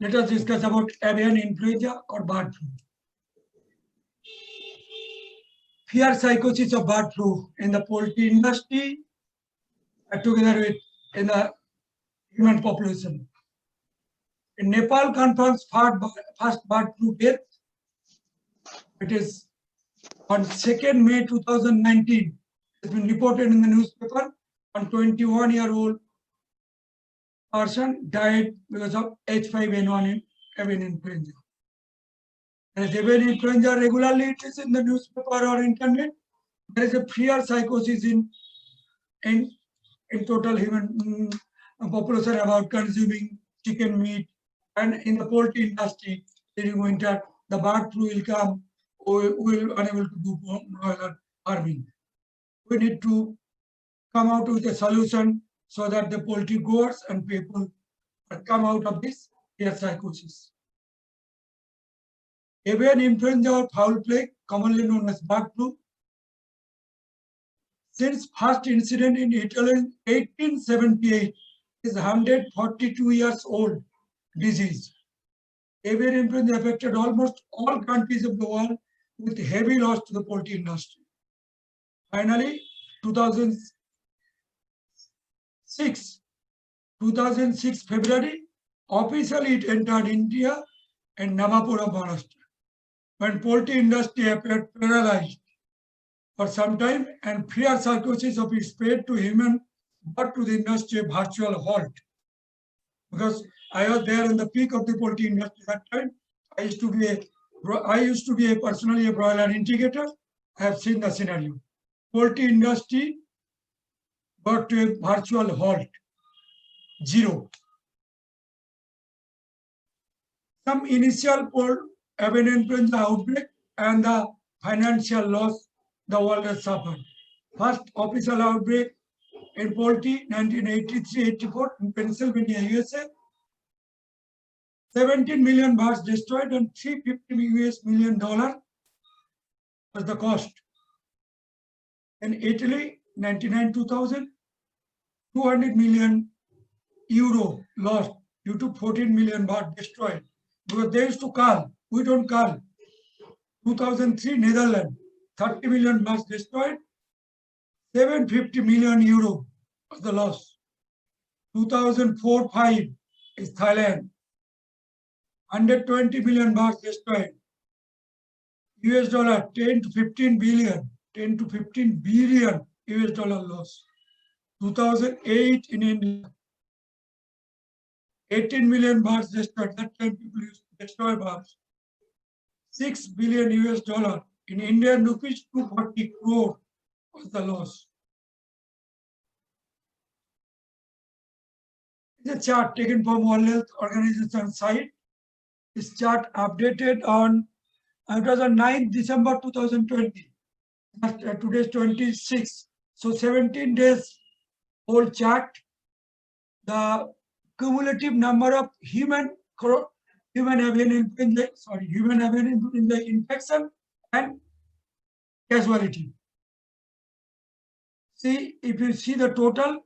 Let us discuss about avian influenza or bird flu. Fear psychosis of bird flu in the poultry industry together with in the human population. In Nepal confirms first bird flu death. It is on 2nd May 2019. It's been reported in the newspaper. A 21-year-old person died because of H5N1 avian influenza. As avian influenza regularly it is in the newspaper or internet. There is a fear psychosis in total human population about consuming chicken meat, and in the poultry industry during winter the bird flu will come. We will unable to do broiler farming. We need to come out with a solution so that the poultry growers and people come out of this fear psychosis. Avian influenza or fowl plague, commonly known as bird flu, since first incident in Italy in 1878, is 142 years old disease. Avian influenza affected almost all countries of the world with heavy loss to the poultry industry. Finally, 2006 February, officially it entered India and Navapur of Maharashtra, when poultry industry appeared paralyzed for some time and fear psychosis of its spread to human but to the industry a virtual halt. Because I was there in the peak of the poultry industry that time. I used to be personally a broiler integrator. I have seen the scenario. Poultry industry got to a virtual halt, zero. Some initial avian influenza outbreak and the financial loss the world has suffered. First official outbreak in poultry 1983-84 in Pennsylvania, USA. 17 million birds destroyed and $350 million was the cost. In Italy, 99-2000, 200 million euro lost due to 14 million birds destroyed. Because they used to cull, we don't cull. 2003, Netherlands, 30 million birds destroyed, 750 million euro was the loss. 2004-5 is Thailand, 120 million birds destroyed. US dollar 10 to 15 billion US dollar loss. 2008 in India, 18 million birds destroyed. That time people used to destroy birds. 6 billion US dollar. In Indian rupees, 240 crore was the loss. It's a chart taken from World Health Organization site. This chart updated on it was on 9th December 2020. Today's 26. So 17 days old chart. The cumulative number of human avian influenza infection and casualty. See, if you see the total,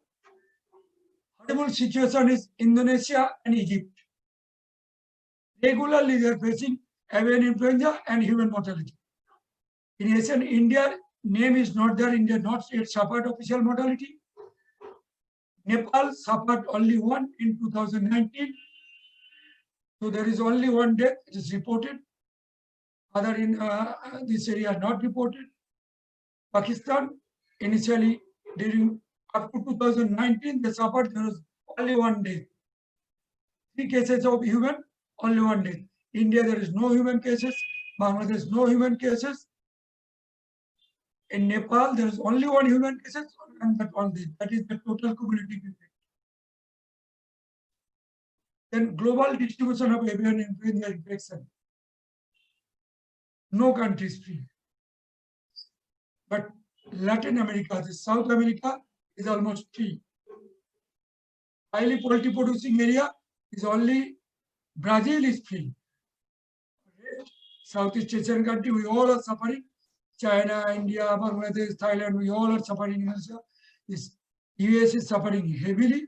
horrible situation is Indonesia and Egypt. Regularly they are facing avian influenza and human mortality. In Asian India, name is not there. India not yet suffered official mortality. Nepal suffered only one in 2019. So there is only one death. It is reported. Other in this area not reported. Pakistan initially during up to 2019 they suffered. There was only one death. 3 cases of human, only one death. India there is no human cases. Bangladesh no human cases. In Nepal there is only one human cases and that all death. That is the total cumulative effect. Then global distribution of avian influenza infection. No country is free. But Latin America, South America is almost free. Highly poultry producing area is only Brazil is free. Southeast Asian country, we all are suffering. China, India, Bangladesh, Thailand, we all are suffering also. This US is suffering heavily.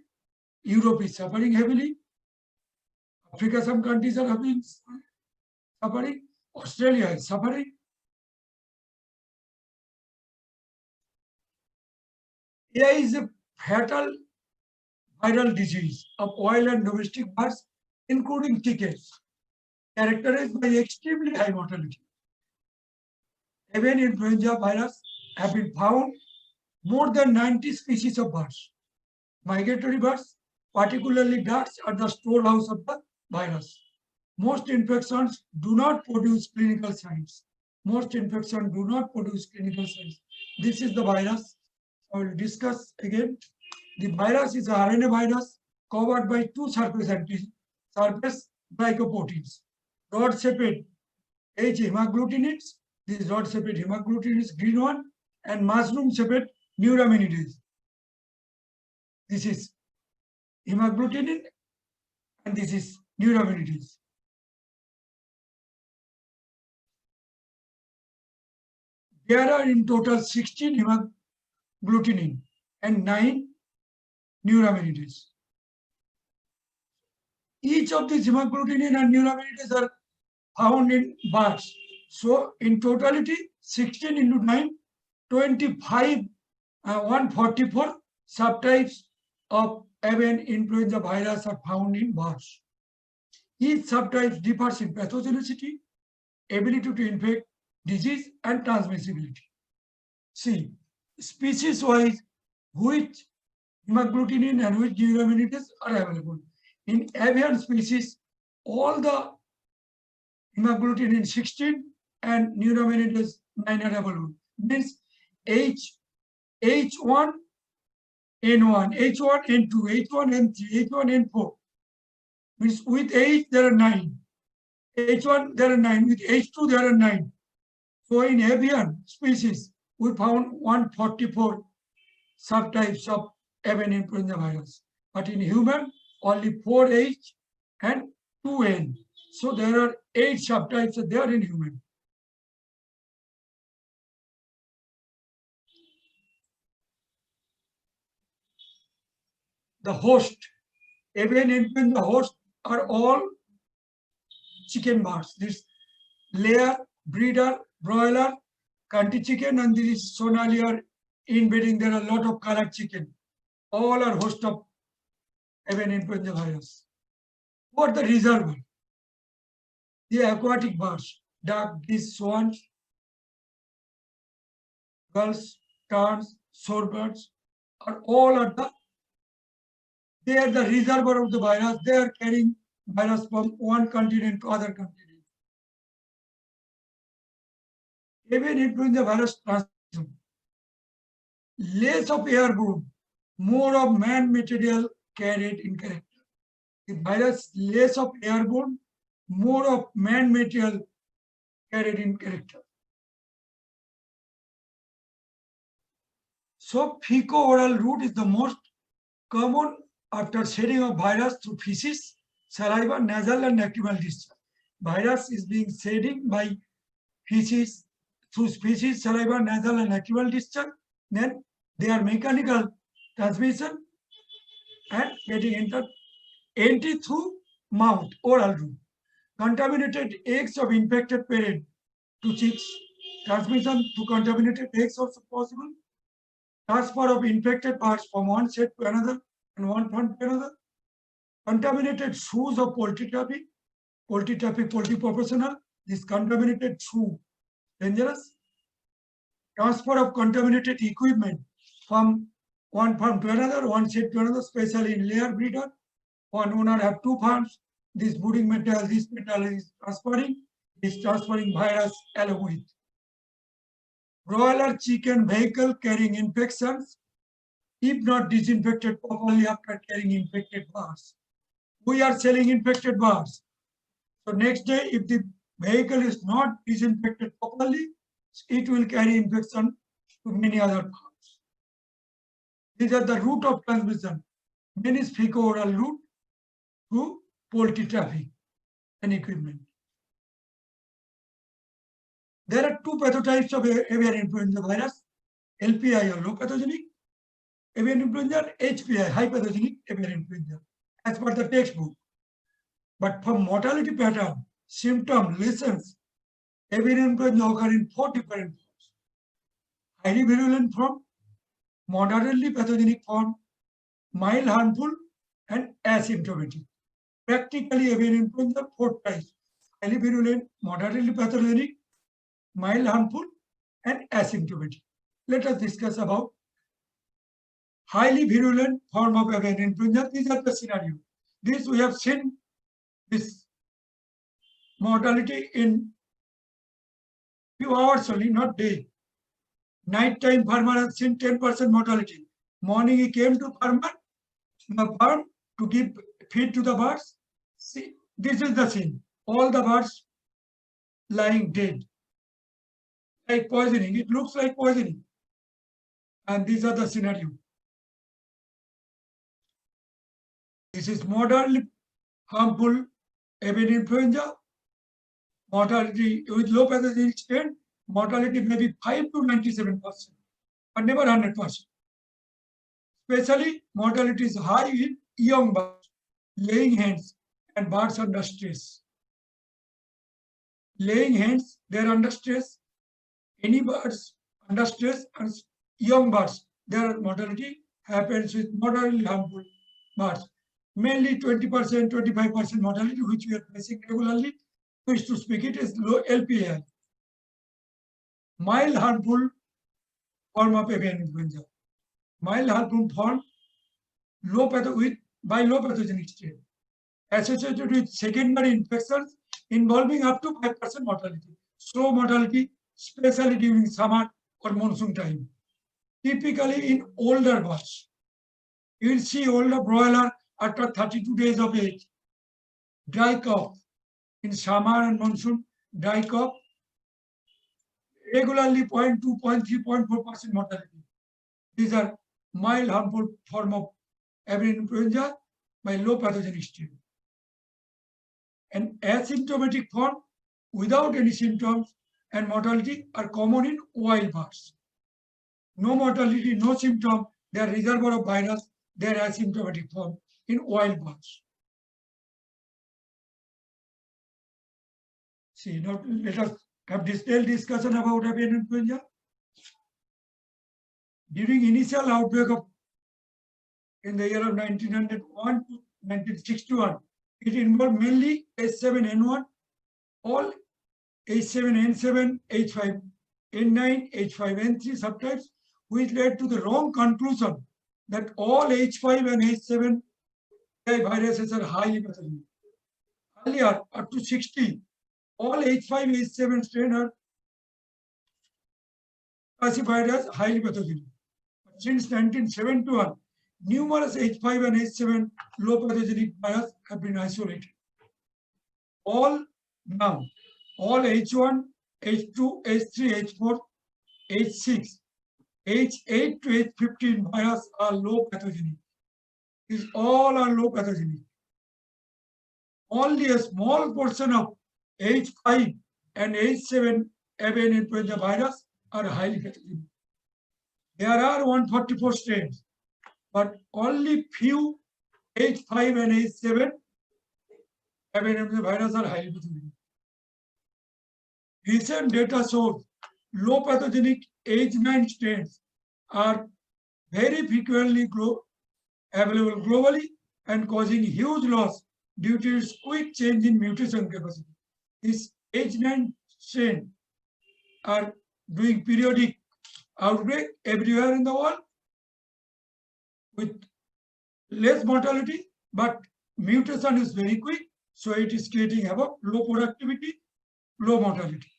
Europe is suffering heavily. Africa, some countries are having suffering. Australia is suffering. AI is a fatal viral disease of wild and domestic birds, including chickens, characterized by extremely high mortality. Avian influenza virus have been found more than 90 species of birds. Migratory birds, particularly ducks, are the storehouse of the virus. Most infections do not produce clinical signs. Most infections do not produce clinical signs. This is the virus. I will discuss again. The virus is a RNA virus covered by two surface glycoproteins. Rod-shaped H hemagglutinids. This rod-shaped hemagglutinids, green one, and mushroom-shaped neuraminidase. This is hemagglutinin and this is neuraminidase. There are in total 16 hemagglutinin and 9 neuraminidase. Each of these hemagglutinin and neuraminidase are found in birds. So in totality, 16 into 9, 25, 144 subtypes of avian influenza virus are found in birds. Each subtype differs in pathogenicity, ability to infect, disease, and transmissibility. See, species-wise, which hemagglutinin and which neuraminidase are available. In avian species, all the hemagglutinin 16 and neuraminidase 9 are available. Means H1N1, H1N2, H1N3, H1N4. Means with H there are 9. H1 there are 9. With H2 there are 9. So in avian species, we found 144 subtypes of avian influenza virus. But in human, only 4H and 2N. So there are 8 subtypes there in human. The host, avian influenza host are all chicken birds. This layer, breeder, broiler, country chicken, and this is Sonalia inbreeding. There are a lot of colored chicken. All are host of avian influenza virus. What are the reservoir? The aquatic birds, duck, geese, swans, gulls, terns, shorebirds are all at the. They are the reservoir of the virus. They are carrying virus from one continent to other continent. Avian influenza virus transmission. Less of airborne, more of man material carried in character. The virus less of airborne, more of man material carried in character. So fecal-oral route is the most common after shedding of virus through feces, saliva, nasal, and lacrimal discharge. Virus is being shedding by feces, through feces, saliva, nasal, and lacrimal discharge. Then they are mechanical transmission and getting entered entry through mouth, oral route. Contaminated eggs of infected parent to chicks. Transmission to contaminated eggs also possible. Transfer of infected parts from one set to another and one front to another. Contaminated shoes of poultry traffic, poultry professional. This contaminated shoe, dangerous. Transfer of contaminated equipment from one farm to another, one set to another, especially in layer breeder. One owner have 2 farms. This brooding material, this material is transferring virus along with. Broiler chicken vehicle carrying infections, if not disinfected properly after carrying infected birds. We are selling infected birds. So next day, if the vehicle is not disinfected properly, it will carry infection to many other parts. These are the route of transmission. Main is fecal-oral route to poultry traffic and equipment. There are 2 pathotypes of avian influenza virus, LPI or low pathogenic avian influenza, HPI, high pathogenic avian influenza, as per the textbook. But for mortality pattern, symptom, lesions, avian influenza occur in 4 different forms. Highly virulent form, moderately pathogenic form, mild harmful, and asymptomatic. Practically, avian influenza 4 types: highly virulent, moderately pathogenic, mild harmful, and asymptomatic. Let us discuss about highly virulent form of avian influenza. These are the scenario. This we have seen this mortality in few hours only, not day. Night time farmer has seen 10% mortality. Morning he came to the farm to give feed to the birds. See, this is the scene. All the birds lying dead. Like poisoning. It looks like poisoning. And these are the scenario. This is moderately harmful avian influenza. Mortality with low pathogenic strain, mortality may be 5 to 97%, but never 100%. Especially mortality is high in young birds, laying hens, and birds under stress. Laying hens, they are under stress. Any birds under stress and young birds, their mortality happens with moderately harmful birds. Mainly 20%, 25% mortality, which we are facing regularly. Which to speak it is low LPI. Mild harmful form of avian influenza. Mild harmful form low pathogenic strain associated with secondary infections involving up to 5% mortality. Slow mortality, especially during summer or monsoon time. Typically in older birds. You will see older broiler after 32 days of age. Dry cough. In summer and monsoon, dry cough, regularly 0.2, 0.3, 0.4% mortality. These are mild harmful form of avian influenza by low pathogenic strain. An asymptomatic form without any symptoms and mortality are common in wild birds. No mortality, no symptom, they are reservoir of virus, they are asymptomatic form in wild birds. See, now let us have detailed discussion about avian influenza. During initial outbreak of in the year of 1901 to 1961, it involved mainly H7N1, all H7N7, H5N9, H5N3 subtypes, which led to the wrong conclusion that all H5 and H7 viruses are highly pathogenic. Earlier, up to 60, all H5, H7 strain are classified as highly pathogenic. But since 1971, numerous H5 and H7 low pathogenic virus have been isolated. All H1, H2, H3, H4, H6, H8 to H15 virus are low pathogenic. These all are low pathogenic. Only a small portion of H5 and H7 avian influenza virus are highly pathogenic. There are 144 strains, but only few H5 and H7 avian influenza virus are highly pathogenic. Recent data shows low pathogenic H9 strains are very frequently available globally and causing huge loss due to its quick change in mutation capacity. These H9 strains are doing periodic outbreak everywhere in the world with less mortality, but mutation is very quick, so it is creating havoc, low productivity, low mortality.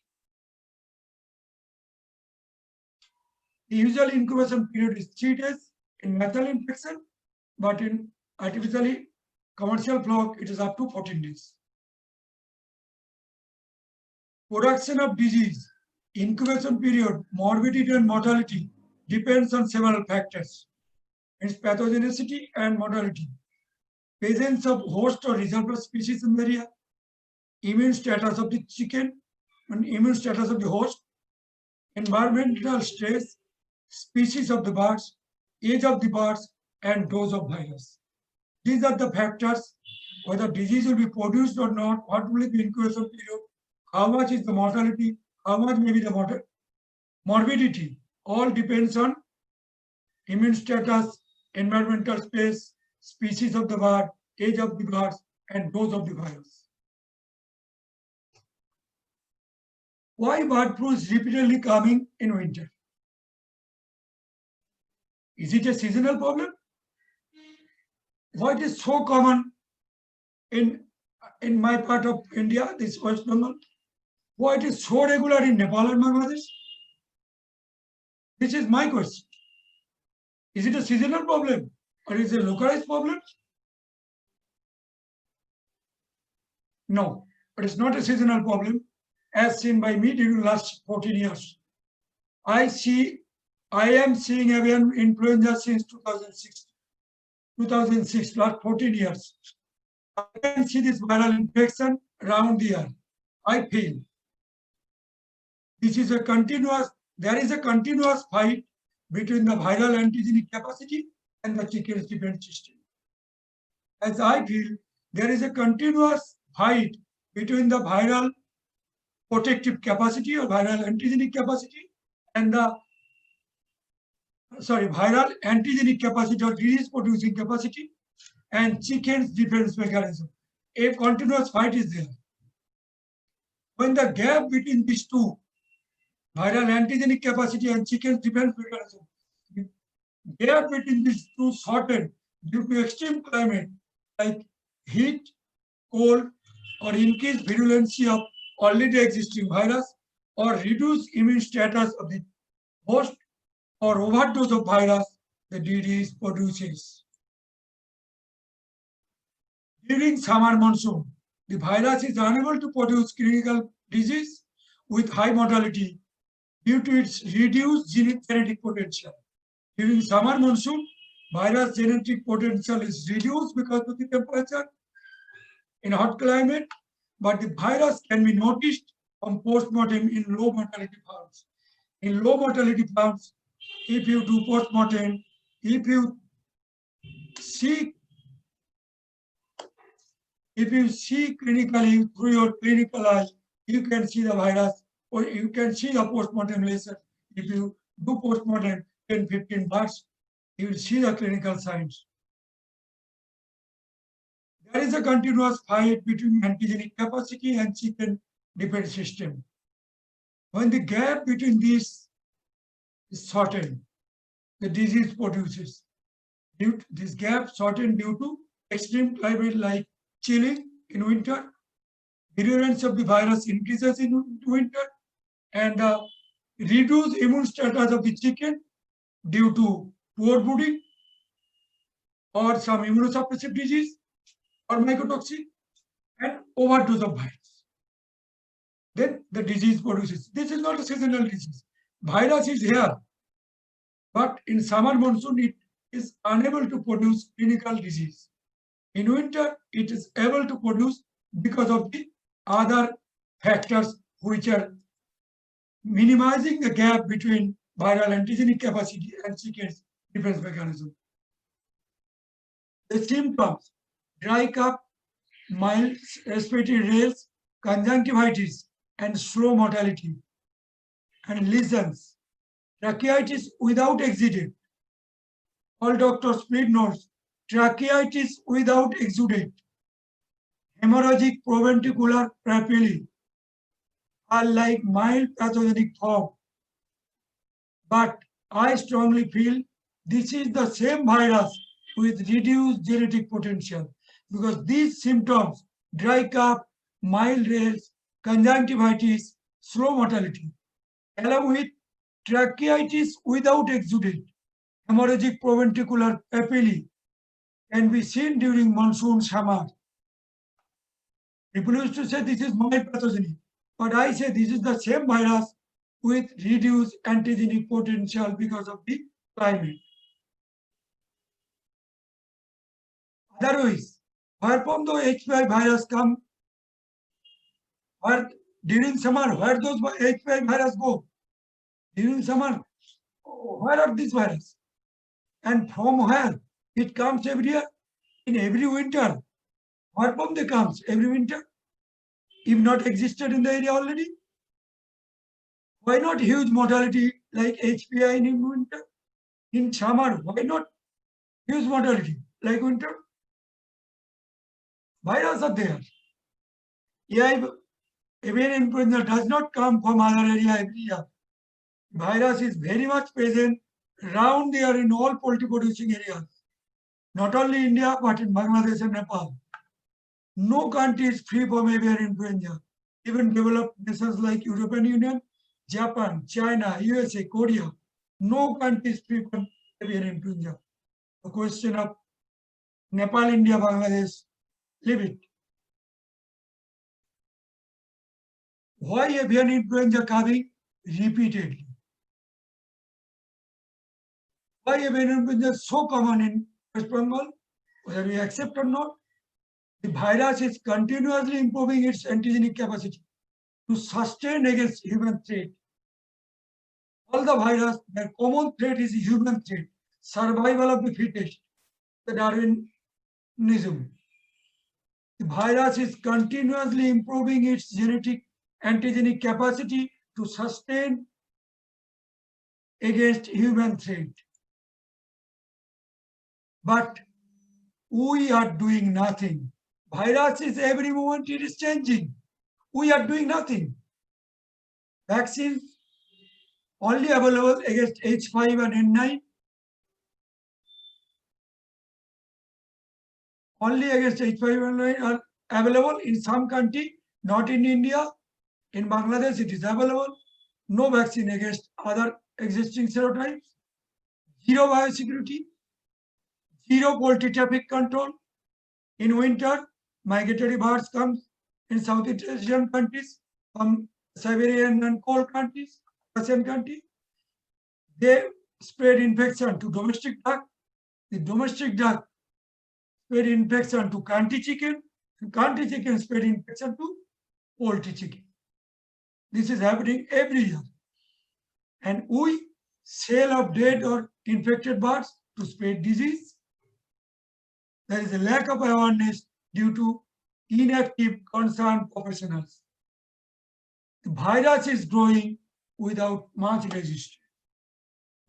The usual incubation period is 3 days in methyl infection, but in artificially commercial flock, it is up to 14 days. Production of disease, incubation period, morbidity and mortality depends on several factors. Its pathogenicity and mortality, presence of host or reservoir species in the area, immune status of the chicken and immune status of the host, environmental stress, species of the birds, age of the birds, and dose of virus. These are the factors whether disease will be produced or not, what will be the incubation period, how much is the mortality, how much may be the morbidity, all depends on immune status, environmental space, species of the bird, age of the birds, and dose of the virus. Why bird flu is repeatedly coming in winter? Is it a seasonal problem? Why it is so common in my part of India, this West Bengal? Why it is so regular in Nepal and Bangladesh? This is my question. Is it a seasonal problem or is it a localized problem? No, it is not a seasonal problem as seen by me during the last 14 years. I am seeing avian influenza since 2006, last 14 years. I can see this viral infection around the year. I feel there is a continuous fight between the viral antigenic capacity and the chicken's defense system. As I feel, there is a continuous fight between the viral protective capacity or viral antigenic capacity and the viral antigenic capacity or disease producing capacity and chicken's defense mechanism. A continuous fight is there. When the gap between these two, viral antigenic capacity and chicken's defense mechanism, gap between these two shortened due to extreme climate like heat, cold, or increased virulency of already existing virus, or reduced immune status of the host, or overdose of virus the disease produces. During summer monsoon, the virus is unable to produce clinical disease with high mortality due to its reduced genetic potential. During summer monsoon, virus genetic potential is reduced because of the temperature in hot climate, but the virus can be noticed from post-mortem in low mortality farms. In low mortality farms, if you do post-mortem, if you see clinically through your clinical eye, you can see the virus or you can see the post-mortem lesion. If you do post-mortem 10-15 birds, you will see the clinical signs. There is a continuous fight between antigenic capacity and chicken defense system. When the gap between these is shortened, the disease produces. This gap shortened due to extreme climate like chilling in winter, virulence of the virus increases in winter, and reduced immune status of the chicken due to poor breeding or some immunosuppressive disease or mycotoxin and overdose of virus. Then the disease produces. This is not a seasonal disease. Virus is here, but in summer monsoon it is unable to produce clinical disease. In winter, it is able to produce because of the other factors which are minimizing the gap between viral antigenic capacity and chicken's defense mechanism. The symptoms: dry cough, mild respiratory rales, conjunctivitis, and slow mortality, and lesions, tracheitis without exudate. All doctors please note, tracheitis without exudate, hemorrhagic proventricular papillae are like mild pathogenic form. But I strongly feel this is the same virus with reduced genetic potential, because these symptoms, dry cough, mild rales, conjunctivitis, slow mortality, along with tracheitis without exudate, hemorrhagic proventricular papillae, can be seen during monsoon summer. People used to say this is mild pathogenic, but I say this is the same virus with reduced antigenic potential because of the climate. Otherwise, where from the H5 virus come? Where during summer, where those H5 virus go? During summer, where are these virus? And from where? It comes every year, in every winter. Where from they comes every winter? If not existed in the area already? Why not huge mortality like HPI in winter? In summer, why not huge mortality like winter? Virus are there. Avian influenza does not come from other area every year. Virus is very much present around there in all poultry producing areas. Not only India, but in Bangladesh and Nepal. No country is free from avian influenza. Even developed nations like European Union, Japan, China, USA, Korea, no country is free from avian influenza. The question of Nepal, India, Bangladesh, leave it. Why avian influenza coming repeatedly? Why avian influenza is so common in West Bengal? Whether we accept or not, the virus is continuously improving its antigenic capacity to sustain against human threat. All the virus, their common threat is human threat, survival of the fittest, the Darwinism. The virus is continuously improving its genetic antigenic capacity to sustain against human threat. But we are doing nothing. Virus is every moment it is changing. We are doing nothing. Vaccines only available against H5 and N9. Only against H5 and N9 are available in some country, not in India. In Bangladesh, it is available. No vaccine against other existing serotypes. Zero biosecurity. Zero poultry traffic control. In winter, migratory birds come in Southeast Asian countries, from Siberian and cold countries, Russian countries. They spread infection to domestic duck. The domestic duck spread infection to country chicken. And country chicken spread infection to poultry chicken. This is happening every year. And we sale of dead or infected birds to spread disease. There is a lack of awareness due to inactive concerned professionals. The virus is growing without much resistance.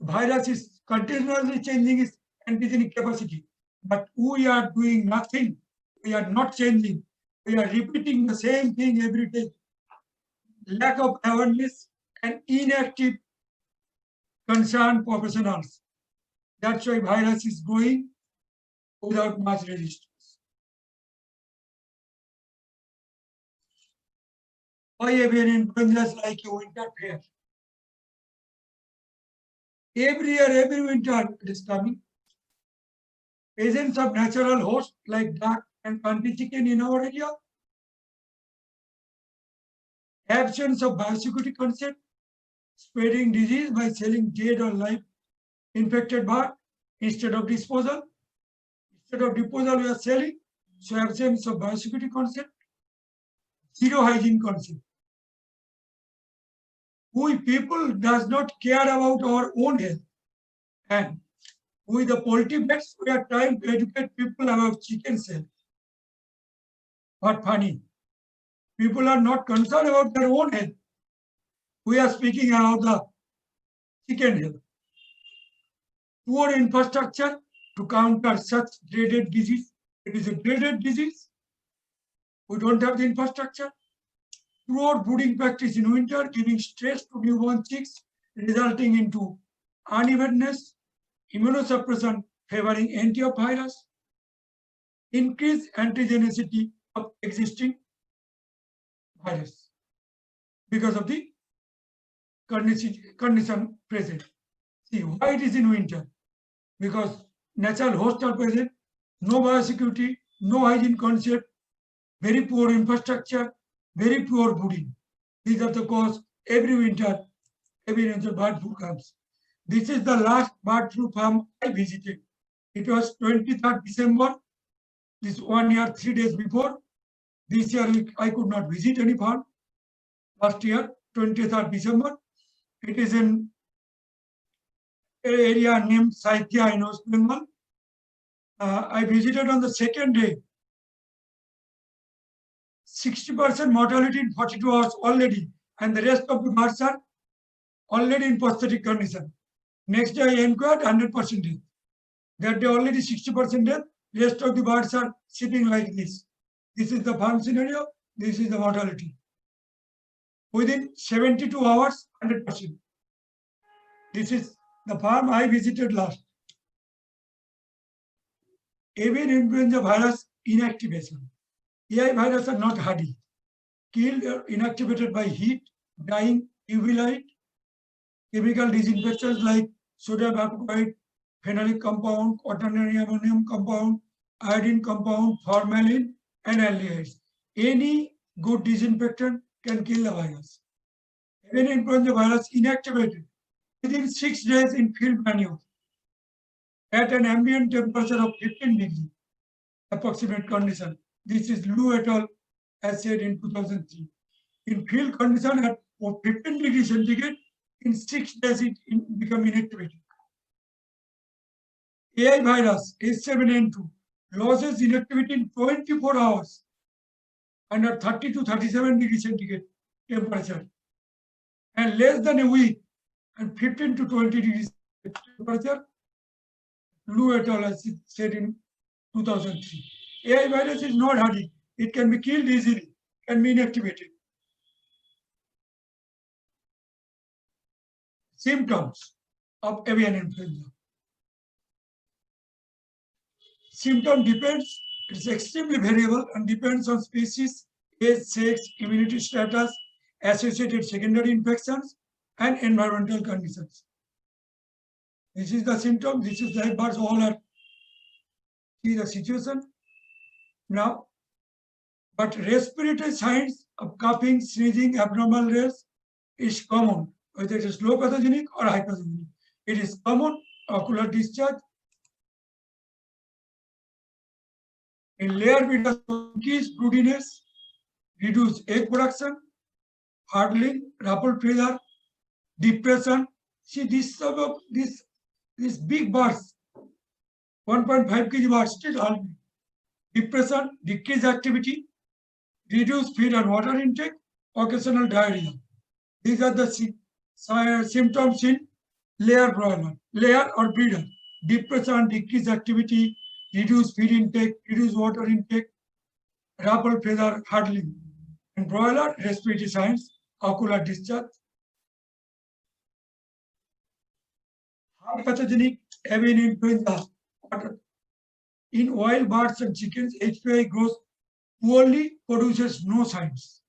The virus is continuously changing its antigenic capacity, but we are doing nothing. We are not changing. We are repeating the same thing every day. Lack of awareness and inactive concerned professionals. That's why virus is growing without much resistance. Why avian influenza is like a winter fair? Every year, every winter it is coming. Presence of natural hosts like duck and country chicken in our area. Absence of biosecurity concept, spreading disease by selling dead or live infected bird instead of disposal. Instead of disposal, we are selling. So absence of biosecurity concept, zero hygiene concept. We people does not care about our own health. And with the poultry vets, we are trying to educate people about chicken health. But funny, people are not concerned about their own health. We are speaking about the chicken health. Poor infrastructure to counter such dreaded disease. It is a dreaded disease. We don't have the infrastructure. Poor breeding practice in winter, giving stress to newborn chicks, resulting into unevenness, immunosuppression favoring antivirus, increased antigenicity of existing virus because of the condition present. See, why it is in winter? Because natural hosts are present, no biosecurity, no hygiene concept, very poor infrastructure, very poor breeding. These are the cause every winter avian bird flu comes. This is the last bird flu farm I visited. It was 23rd December, this 1 year, 3 days before. This year I could not visit any farm. Last year, 23rd December. It is in an area named Saikia in West Bengal. I visited on the second day. 60% mortality in 42 hours already, and the rest of the birds are already in prosthetic condition. Next day I inquired, 100% death. That day already 60% death, rest of the birds are sitting like this. This is the farm scenario, this is the mortality. Within 72 hours, 100%. This is the farm I visited last. Avian influenza virus inactivation. AI virus are not hardy. Killed or inactivated by heat, dying, UV light, chemical disinfectants like sodium hypochlorite, phenolic compound, quaternary ammonium compound, iodine compound, formalin, and aldehydes. Any good disinfectant can kill the virus. Avian influenza virus inactivated within 6 days in field manure at an ambient temperature of 15 degrees, approximate condition. This is Liu et al. As said in 2003. In field condition at 15 degrees centigrade, in 6 days it become inactivated. AI virus H7N2 loses inactivity in 24 hours under 30 to 37 degrees centigrade temperature, and less than a week and 15 to 20 degrees temperature. Liu et al. As said in 2003. AI virus is not hardy. It can be killed easily, can be inactivated. Symptoms of avian influenza. Symptom depends, it's extremely variable and depends on species, age, sex, immunity status, associated secondary infections, and environmental conditions. This is the symptom, this is live birds, all are, see the situation now. But respiratory signs of coughing, sneezing, abnormal rays is common, whether it is low pathogenic or high pathogenic. It is common, ocular discharge. In layer beta, increase broodiness, reduce egg production, hardling, ruffled feather, depression. See this sort of this big birds, 1.5 kg birds still hardling. Depression, decreased activity, reduced feed and water intake, occasional diarrhea. These are the symptoms in layer broiler, layer or breeder. Depression, decreased activity, reduced feed intake, reduced water intake, ruffled feather, hardling. In broiler, respiratory signs, ocular discharge. High pathogenic avian influenza. In wild birds and chickens, HPI grows poorly, produces no signs.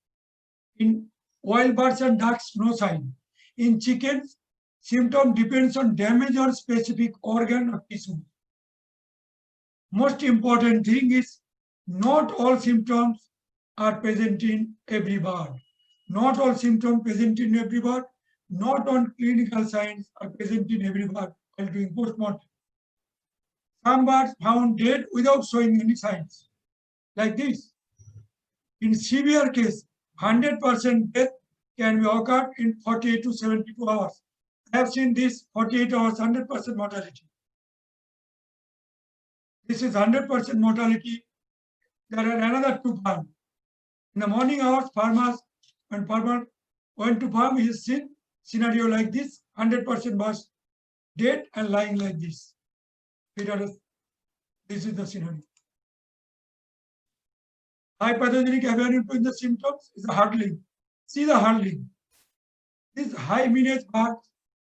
In wild birds and ducks, no sign. In chickens, symptom depends on damage on specific organ or tissue. Most important thing is not all symptoms are present in every bird. Not all symptoms present in every bird. Not all clinical signs are present in every bird while doing postmortem. Some birds found dead without showing any signs, like this. In severe case, 100% death can be occurred in 48 to 72 hours. I have seen this 48 hours, 100% mortality. This is 100% mortality. There are another two farms. In the morning hours, when farmer went to farm, he has seen scenario like this, 100% birds dead and lying like this. This is the scenario. High pathogenic avian influenza symptoms is the hardling. See the hardling. This high lineage bird,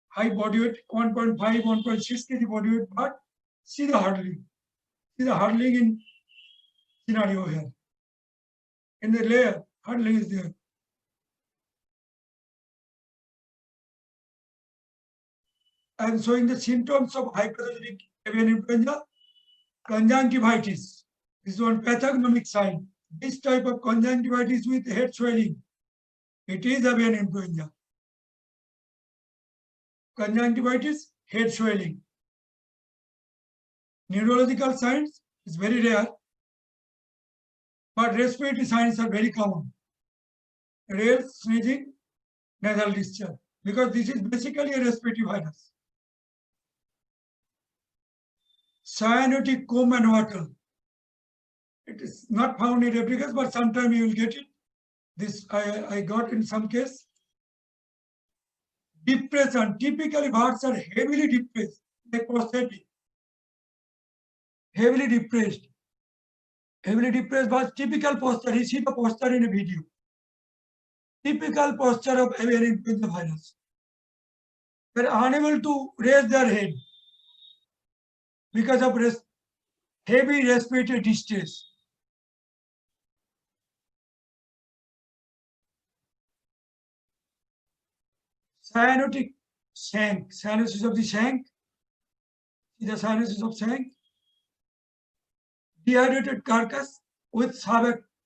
high body weight, 1.5, 1.6 kg body weight bird. See the hardling. See the hardling in scenario here. In the layer, hardling is there. I am showing the symptoms of high pathogenic avian influenza. Conjunctivitis. This is one pathognomic sign. This type of conjunctivitis with head swelling, it is avian influenza. Conjunctivitis, head swelling. Neurological signs is very rare, but respiratory signs are very common. Rales, sneezing, nasal discharge, because this is basically a respiratory virus. Cyanotic comb and water. It is not found in every case, but sometime you will get it. This I got in some case. Depression. Typically, birds are heavily depressed, like prosthetic. Heavily depressed. Heavily depressed was typical posture. You see the posture in a video. Typical posture of avian influenza virus. They are unable to raise their head because of heavy respiratory distress. Cyanotic shank. Cyanosis of the shank. See the cyanosis of shank. Dehydrated carcass with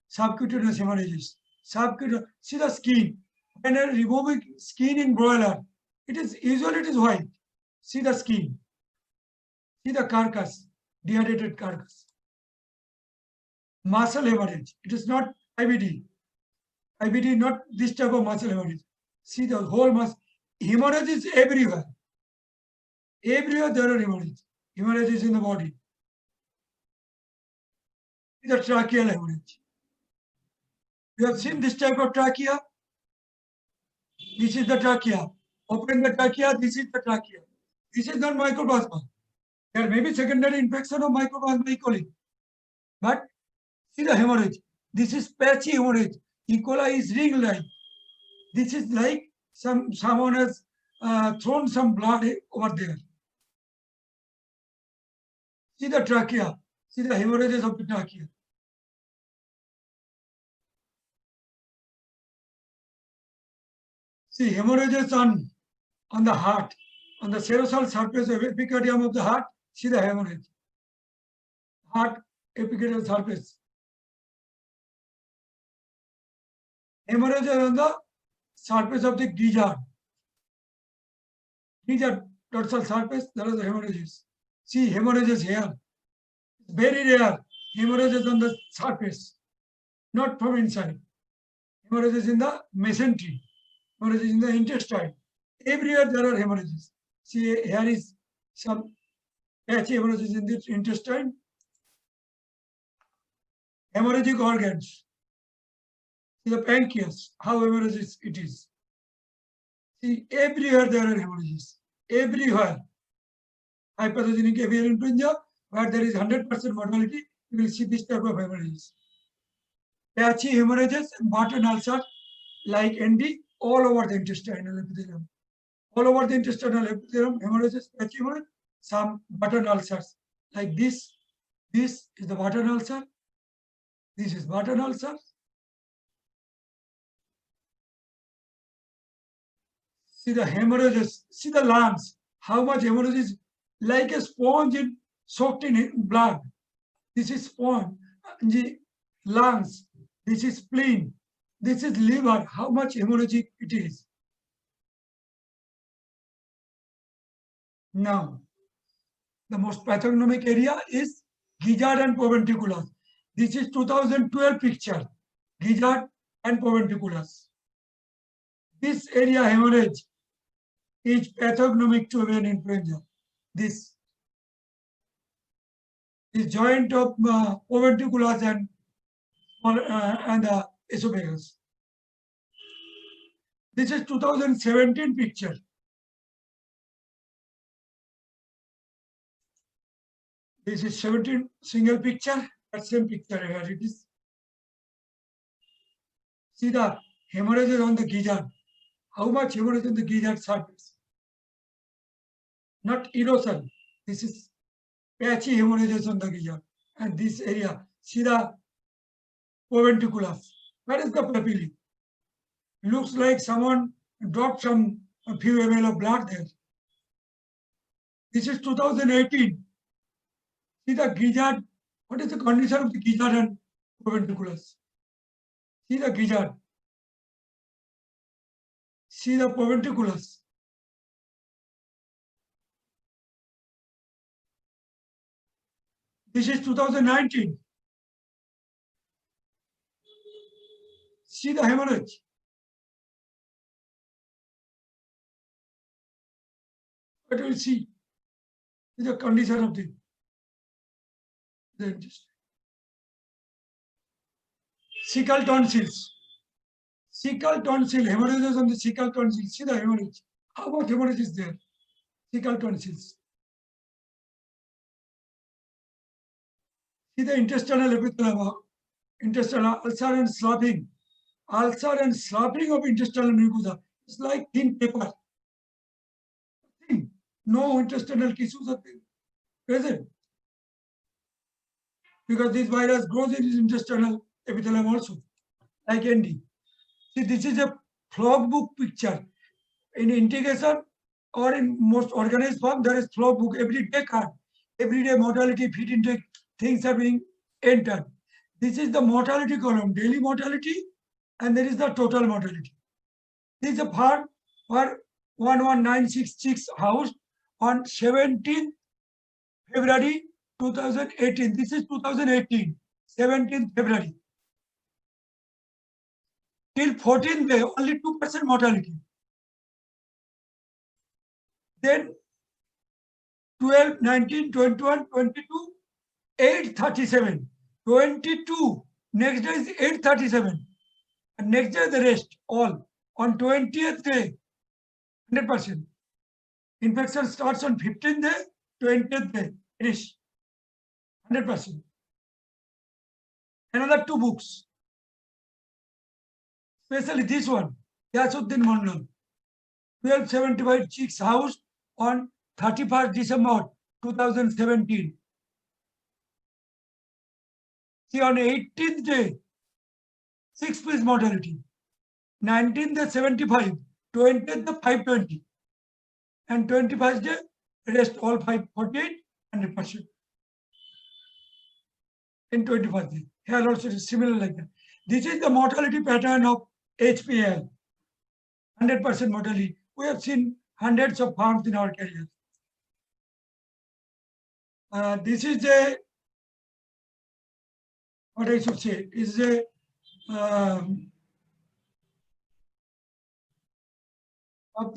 subcutaneous hemorrhages. Subcutaneous. See the skin. When I removing skin in broiler, it is white. See the skin. See the carcass. Dehydrated carcass. Muscle hemorrhage. It is not IBD. IBD not this type of muscle hemorrhage. See the whole muscle. Hemorrhage is everywhere. Everywhere there are hemorrhage. Hemorrhage is in the body. The tracheal hemorrhage. You have seen this type of trachea? This is the trachea. Open the trachea, this is the trachea. This is not mycoplasma. There may be secondary infection of mycoplasma E. coli. But see the hemorrhage. This is patchy hemorrhage. E. coli is ring-like. This is like someone has thrown some blood over there. See the trachea. See the hemorrhages of the trachea. See hemorrhages on the heart, on the serosal surface of epicardium of the heart. See the hemorrhage. Heart epicardial surface. Hemorrhages on the surface of the gizzard. Gizzard dorsal surface, there are the hemorrhages. See hemorrhages here. Very rare. Hemorrhages on the surface, not from inside. Hemorrhages in the mesentery. Hemorrhages in the intestine. Everywhere there are hemorrhages. See, here is some patchy hemorrhages in the intestine. Hemorrhagic organs. See the pancreas, how hemorrhages it is. See, everywhere there are hemorrhages. Everywhere. Hypopathogenic avian influenza, where there is 100% mortality, you will see this type of hemorrhages. Patchy hemorrhages and button ulcers like ND all over the intestinal epithelium. All over the intestinal epithelium, hemorrhages, patchy hemorrhage, some button ulcers like this. This is the button ulcer. This is button ulcer. See the hemorrhages, see the lungs, how much hemorrhage is like a sponge soaked in blood. This is sponge, the lungs, this is spleen, this is liver, how much hemorrhagic it is. Now, the most pathognomic area is gizzard and proventriculus. This is 2012 picture, gizzard and proventriculus. This area hemorrhage is pathognomic to avian influenza. This joint of proventriculus and the esophagus. This is 2017 picture. This is 17 single picture, that same picture here it is. See the hemorrhages on the gizzard. How much hemorrhage on the gizzard surface? Not erosion. This is patchy hemorrhages on the gizzard. And this area, see the proventriculus. Where is the papillae? Looks like someone dropped a few ml of blood there. This is 2018. See the gizzard. What is the condition of the gizzard and proventriculus? See the gizzard. See the proventriculus. This is 2019. See the hemorrhage. What will see? The condition of the intestine. cecal tonsils. Cecal tonsil, hemorrhages on the cecal tonsil. See the hemorrhage. How much hemorrhage is there? Cecal tonsils. See the intestinal epithelium, intestinal ulcer and sloughing. Ulcer and sloughing of intestinal mucosa. It's like thin paper. Thin. No intestinal tissues are present. Because this virus grows in intestinal epithelium also, like ND. See, this is a log book picture. In integration or in most organized form, there is log book, every day card, every day mortality, feed intake, things are being entered. This is the mortality column, daily mortality, and there is the total mortality. This is a part for 11966 house on 17th February 2018. This is 2018, 17th February. Till 14th day, only 2% mortality. Then 12, 19, 21, 22, 837. 22. Next day is 837. And next day the rest, all. On 20th day, 100%. Infection starts on 15th day, 20th day, finish. 100%. Another two books. Especially this one, Yasuddin Mondal. 1275 Chicks House on 31st December 2017. See, on 18th day, 6 piece mortality. 19th day, 75. 20th day, 520. And 21st day, rest all 548, 100%. In 21st day. Here also is similar like that. This is the mortality pattern of HPL. 100% mortality. We have seen hundreds of farms in our career. This is a, what I should say, is a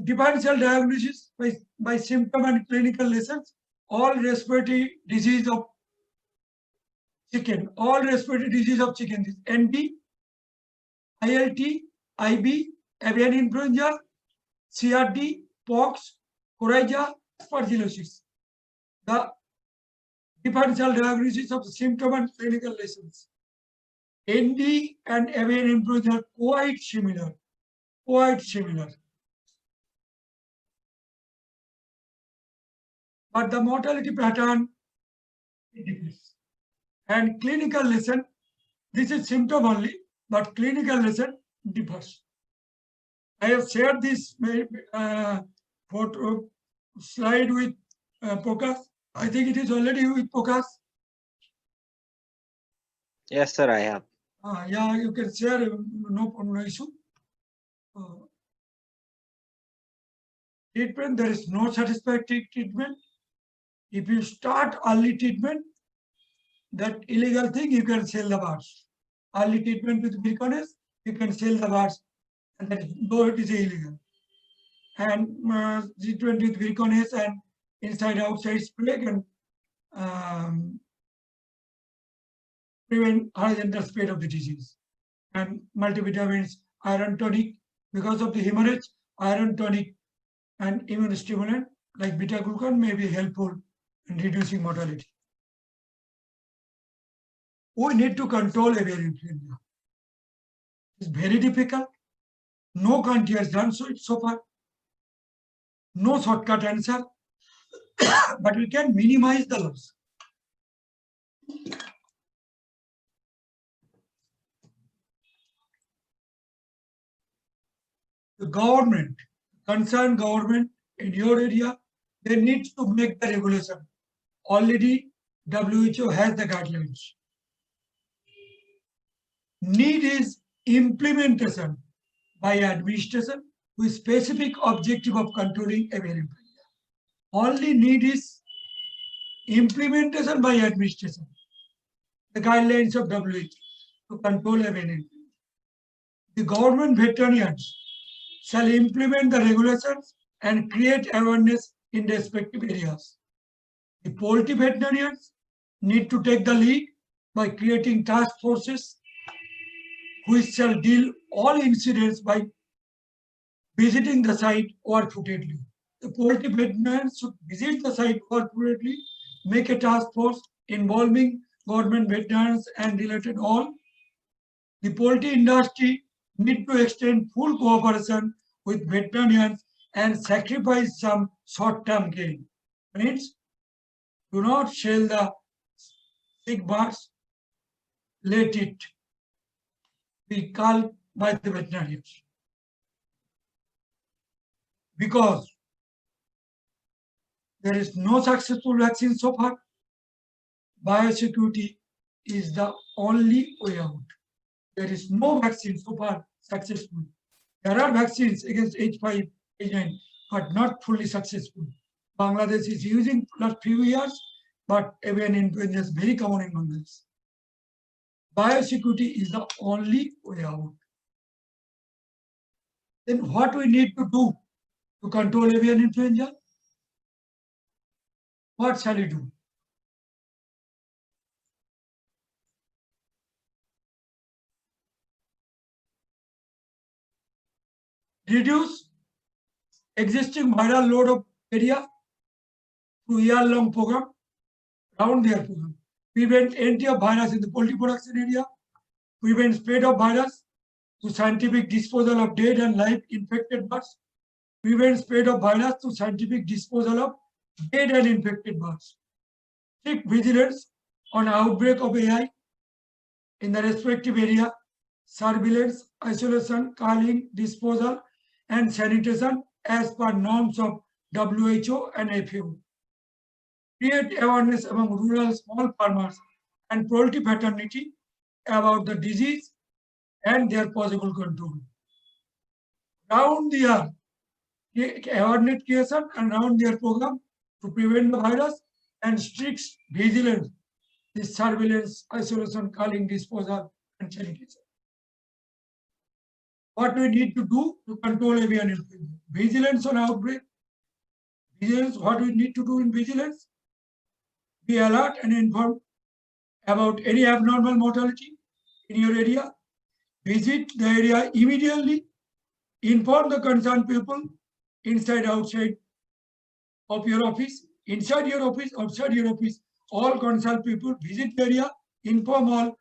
differential diagnosis by symptom and clinical lessons. All respiratory disease of chicken. All respiratory disease of chicken. This ND, ILT, IB, avian influenza, CRD, pox, coryza, aspergillosis. The differential diagnosis of symptom and clinical lessons. ND and avian influenza are quite similar. Quite similar. But the mortality pattern differs. And clinical lesson, this is symptom only, but clinical lesson differs. I have shared this photo slide with Pokas. I think it is already with Pokas. Yes, sir, I have. Yeah, you can share, no issue. Treatment, there is no satisfactory treatment. If you start early treatment, that illegal thing, you can sell the birds. Early treatment with Vircones, you can sell the birds, and that though it is illegal. And G20 with Vircones and inside-outside spray can prevent horizontal spread of the disease. And multivitamins, iron tonic, because of the hemorrhage, iron tonic and immunostimulant like beta-glucan may be helpful in reducing mortality. We need to control avian influenza. It's very difficult. No country has done so far. No shortcut answer, but we can minimize the loss. The government, concerned government in your area, they need to make the regulation. Already WHO has the guidelines. Need is implementation by administration with specific objective of controlling avian influenza. Only need is implementation by administration. The guidelines of WHO to control avian influenza. The government veterinarians shall implement the regulations and create awareness in respective areas. The poultry veterinarians need to take the lead by creating task forces which shall deal all incidents by visiting the site repeatedly. The poultry veterinarians should visit the site repeatedly, make a task force involving government veterinarians and related all. The poultry industry need to extend full cooperation with veterinarians and sacrifice some short-term gain. Means, do not sell the sick birds, let it be culled by the veterinarians. Because there is no successful vaccine so far, biosecurity is the only way out. There is no vaccine so far successful. There are vaccines against H5N9, but not fully successful. Bangladesh is using last few years, but avian influenza is very common in Bangladesh. Biosecurity is the only way out. Then what we need to do to control avian influenza? What shall we do? Reduce existing viral load of area through year-long program, round-the-year program. Prevent entry of virus in the poultry production area. Prevent spread of virus through scientific disposal of dead and live infected birds. Prevent spread of virus through scientific disposal of dead and infected birds. Strict vigilance on outbreak of AI in the respective area. Surveillance, isolation, culling, disposal, and sanitation as per norms of WHO and FAO. Create awareness among rural small farmers and poultry fraternity about the disease and their possible control. Round the year awareness creation and round the year program to prevent the virus and strict vigilance, the surveillance, isolation, culling, disposal, and sanitation. What we need to do to control avian influenza? Vigilance on outbreak. Vigilance, what we need to do in vigilance? Be alert and informed about any abnormal mortality in your area. Visit the area immediately. Inform the concerned people inside, outside of your office, inside your office, outside your office. All concerned people visit the area, inform all,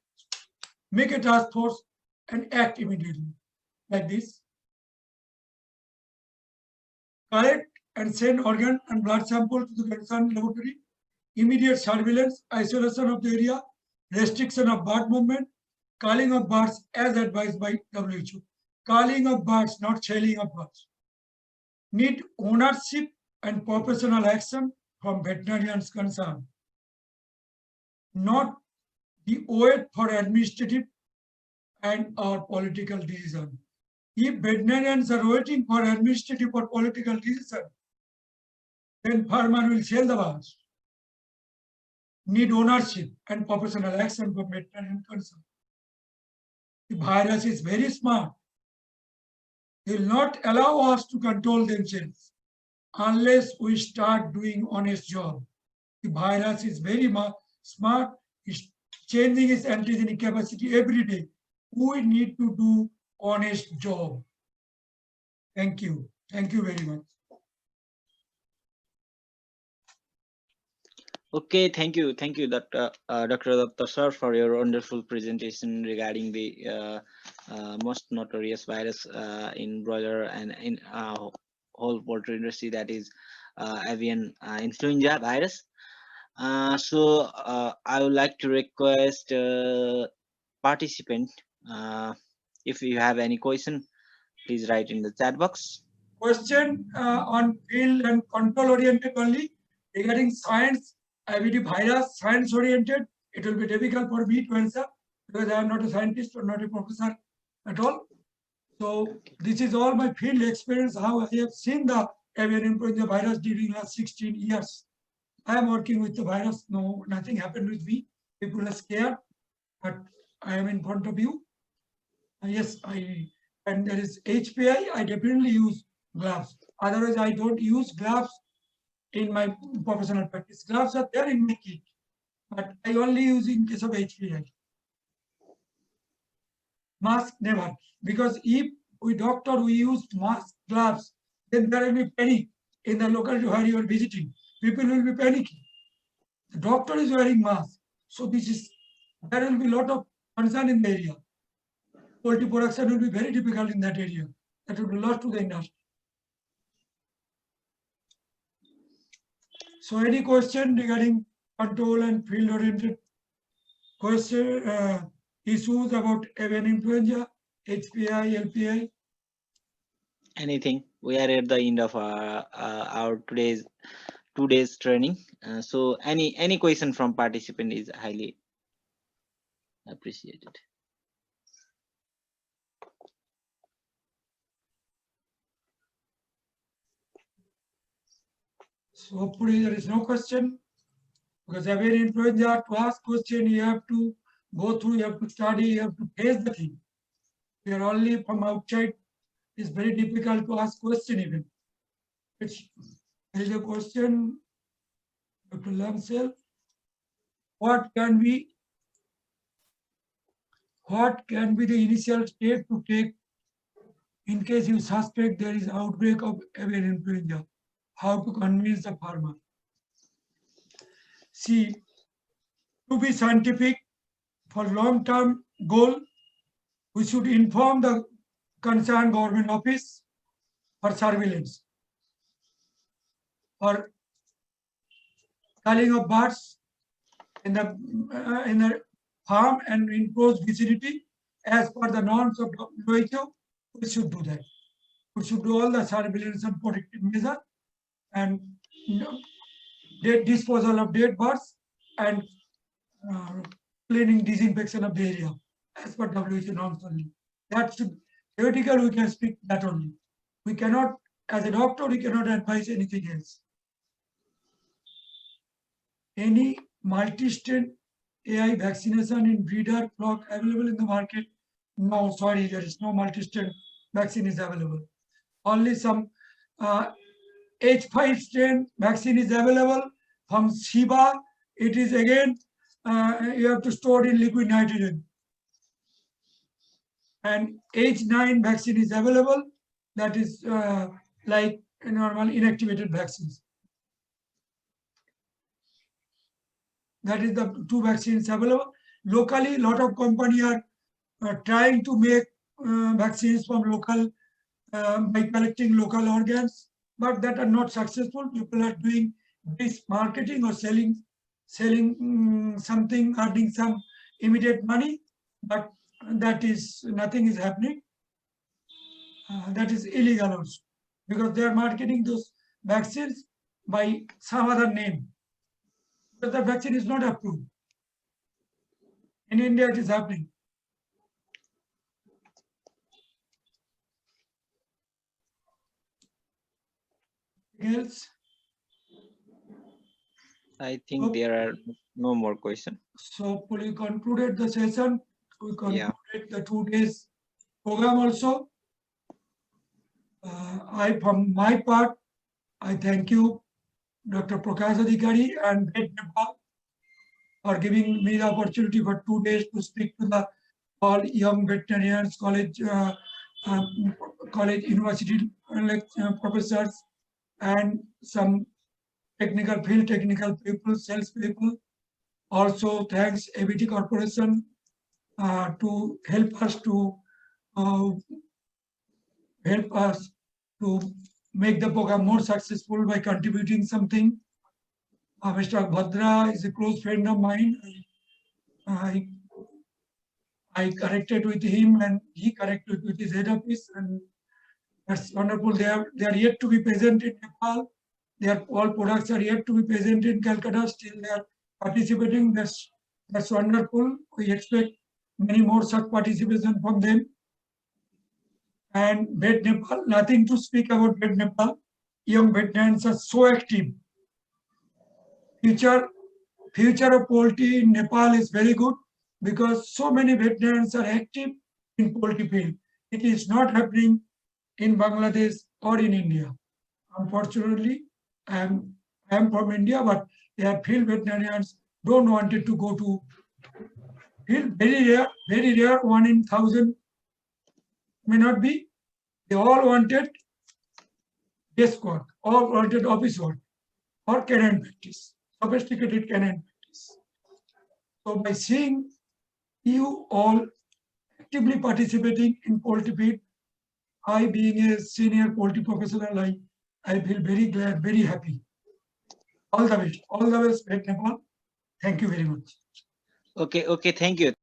make a task force, and act immediately. Like this. Collect and send organ and blood sample to the concerned laboratory. Immediate surveillance, isolation of the area, restriction of bird movement, culling of birds as advised by WHO. Culling of birds, not selling of birds. Need ownership and professional action from veterinarians concerned. Not the wait for administrative and or political decision. If veterinarians are waiting for administrative or political decision, then farmer will sell the birds. Need ownership and professional action from veterinarian concern. The virus is very smart. They will not allow us to control themselves unless we start doing honest job. The virus is very smart. It's changing its antigenic capacity every day. We need to do honest job. Thank you. Thank you very much. Okay, thank you, Dr. Datta sir, for your wonderful presentation regarding the most notorious virus in broiler and in whole poultry industry, that is avian influenza virus. So I would like to request participant, if you have any question, please write in the chat box. Question on field and control oriented only. Regarding science, IBD virus, science oriented, it will be difficult for me to answer because I am not a scientist or not a professor at all. So this is all my field experience, how I have seen the avian influenza virus during last 16 years. I am working with the virus. No, nothing happened with me. People are scared, but I am in front of you. Yes, and there is HPI, I definitely use gloves. Otherwise, I don't use gloves in my professional practice. Gloves are there in my kit, but I only use in case of HPI. Mask never. Because if we doctor, we use mask, gloves, then there will be panic in the locality where you are visiting. People will be panicking. The doctor is wearing mask. So there will be a lot of concern in the area. Poultry production will be very difficult in that area. That will be lost to the industry. So any question regarding control and field oriented question, issues about avian influenza, HPI, LPI? Anything? We are at the end of our 2 days training. So any question from participant is highly appreciated. So hopefully there is no question, because avian influenza, to ask question, you have to go through, you have to study, you have to face the thing. We are only from outside. It's very difficult to ask question even. There is a question, Dr. Lamsel. What can be the initial step to take in case you suspect there is outbreak of avian influenza? How to convince the farmer? See, to be scientific, for long-term goal, we should inform the concerned government office for surveillance, or culling of birds in the farm and in close vicinity as per the norms of WHO. We should do that. We should do all the surveillance and protective measure, and disposal of dead birds, and cleaning, disinfection of the area as per WHO norms only. That should, theoretical we can speak that only. We cannot, as a doctor, we cannot advise anything else. Any multi-strain AI vaccination in breeder flock available in the market? No, sorry, there is no multi-strain vaccine is available. Only some H5 strain vaccine is available from Shiba. It is again, you have to store in liquid nitrogen. And H9 vaccine is available. That is like normal inactivated vaccines. That is the 2 vaccines available. Locally, a lot of companies are trying to make vaccines from local by collecting local organs, but that are not successful. People are doing this marketing or selling something, earning some immediate money, but that is, nothing is happening. That is illegal also, because they are marketing those vaccines by some other name, but the vaccine is not approved. In India, it is happening. Else? I think there are no more questions. So we concluded the session. We concluded the 2 days program also. From my part, I thank you, Dr. Prakash Adhikari and Vet Nepal, for giving me the opportunity for 2 days to speak to the all young veterinarians, college, university professors, and some field technical people, sales people. Also, thanks ABT Corporation to help us to make the program more successful by contributing something. Mr. Bhadra is a close friend of mine. I connected with him and he connected with his head office, and that's wonderful. They are yet to be present in Nepal. All products are yet to be present in Calcutta. Still they are participating. That's wonderful. We expect many more such participation from them. And Vet Nepal, nothing to speak about Vet Nepal. Young veterinarians are so active. Future of poultry in Nepal is very good, because so many veterinarians are active in poultry field. It is not happening in Bangladesh or in India. Unfortunately, I am from India, but there are field veterinarians don't want it to go to field. Very rare, 1 in 1,000 may not be. They all wanted desk work, all wanted office work, or canine practice, sophisticated canine practice. So by seeing you all actively participating in poultry feed, I being a senior poultry professional, I feel very glad, very happy. All the best, Vet Nepal. Thank you very much. Okay, thank you.